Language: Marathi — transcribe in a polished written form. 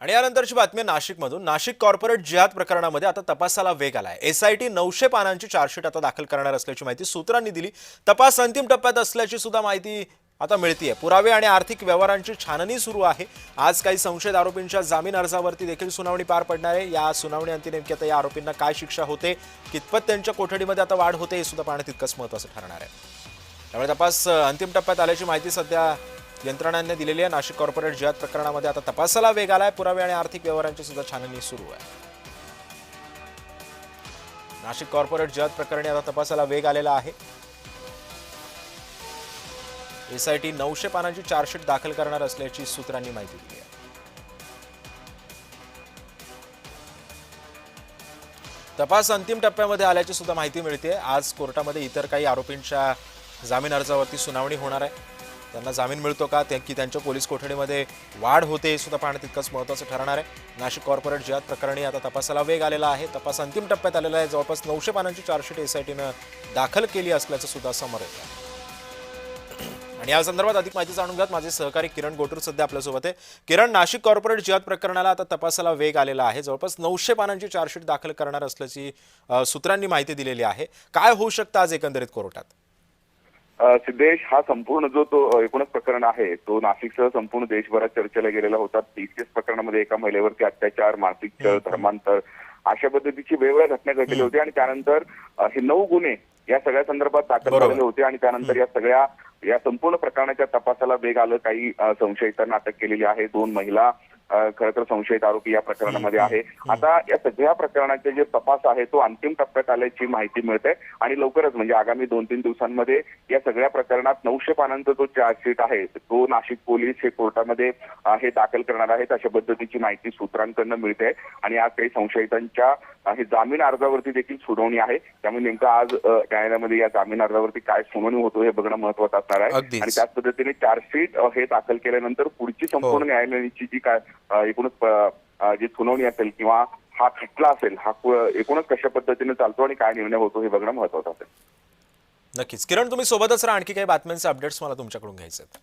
आणि यानंतरची बातमी नाशिकमधून। नाशिक कॉर्पोरेट जिहाद प्रकरणामध्ये आता तपासाला वेग आलाय। एसआयटी 900 पानांची चार्जशीट आता दाखल करणार असल्याची माहिती सूत्रांनी दिली। तपास अंतिम टप्प्यात असल्याची सुद्धा माहिती आता मिळतेय। पुरावे आणि आर्थिक व्यवहारांची छाननी सुरू आहे। आज काही संशयित आरोपींच्या जामीन अर्जावरती देखील सुनावणी पार पडणार आहे। या सुनावणीअंती नेमकी आता या आरोपींना काय शिक्षा होते, कितपत त्यांच्या कोठडीमध्ये आता वाढ होते हे सुद्धा पाहणं तितकंच महत्त्वाचं ठरणार आहे। त्यामुळे तपास अंतिम टप्प्यात आल्याची माहिती सध्या यंत्रणांनी दिलेली आहे। नाशिक कॉर्पोरेट जिहाद प्रकरणामध्ये आता तपासाला वेग आलाय। पुरावे आणि आर्थिक व्यवहारांची सुद्धा छाननी सुरू आहे। नाशिक कॉर्पोरेट जिहाद प्रकरणी आता तपासाला वेग आलेला आहे। एसआयटी 900 पानांची चार्जशीट दाखल करणार असल्याची सूत्रांनी माहिती दिली आहे। तपास अंतिम टप्प्यामध्ये आल्याची सुद्धा माहिती मिळते। आज कोर्टामध्ये इतर काही आरोपींच्या जामीन अर्जावरती सुनावणी होणार आहे। त्यांना जामीन मिळतो का, की त्यांच्या पोलीस कोठडीमध्ये वाढ होते हे सुद्धा पाहणं तितकंच महत्त्वाचं ठरणार आहे। नाशिक कॉर्पोरेट जिहाद प्रकरणी आता तपासाला वेग आलेला आहे। तपास अंतिम टप्प्यात आलेला आहे। जवळपास 900 पानांची चार्जशीट एसआयटीनं दाखल केली असल्याचं सुद्धा समोर येत आहे। आणि या संदर्भात अधिक माहिती जाणून घ्यात माझे सहकारी किरण गोटूर सध्या आपल्यासोबत आहे। किरण, नाशिक कॉर्पोरेट जिहाद प्रकरणाला आता तपासाला वेग आलेला आहे। जवळपास 900 पानांची चार्जशीट दाखल करणार असल्याची सूत्रांनी माहिती दिलेली आहे। काय होऊ शकतं आज एकंदरीत कोर्टात? सिद्धेश, हा संपूर्ण जो तो एकूणच प्रकरण आहे तो नाशिकसह संपूर्ण देशभरात चर्चेला गेलेला होता। टीसीएस प्रकरणामध्ये एका महिलेवरती अत्याचार, मानसिक छळ, धर्मांतर अशा पद्धतीची वेगवेगळ्या घटना घडलेल्या होत्या आणि त्यानंतर हे 9 गुन्हे या सगळ्या संदर्भात दाखल झालेले होते आणि त्यानंतर या संपूर्ण प्रकरणाच्या तपासाला वेग आलं। काही संशयितांना अटक केलेली आहे। 2 महिला खरं तर संशयित आरोपी या प्रकरणामध्ये आहे। आता या सगळ्या प्रकरणाचे जे तपास आहे तो अंतिम टप्प्यात आल्याची माहिती मिळते आणि लवकरच म्हणजे आगामी 2-3 दिवसांमध्ये या सगळ्या प्रकरणात 900 पानांचा जो चार्जशीट आहे तो नाशिक पोलीस हे कोर्टामध्ये हे दाखल करणार आहेत अशा पद्धतीची माहिती सूत्रांकडून मिळते। आणि आज काही संशयितांच्या हे जामीन अर्जावरती देखील सुनावणी आहे। त्यामुळे नेमकं आज न्यायालयामध्ये या जामीन अर्जावरती काय सुनावणी होतो हे बघणं महत्त्वाचं असणार आहे। आणि त्याच पद्धतीने चार्जशीट हे दाखल केल्यानंतर पुढची संपूर्ण न्यायालयाची जी काय एकूणच जी सुनावणी असेल किंवा हा खटला असेल हा एकूणच कशा पद्धतीने चालतो आणि काय निर्णय होतो हे बघणं महत्त्वाचं असेल। नक्कीच किरण, तुम्ही सोबतच राहा। आणखी काही बातम्यांचे अपडेट्स मला तुमच्याकडून घ्यायचे आहेत।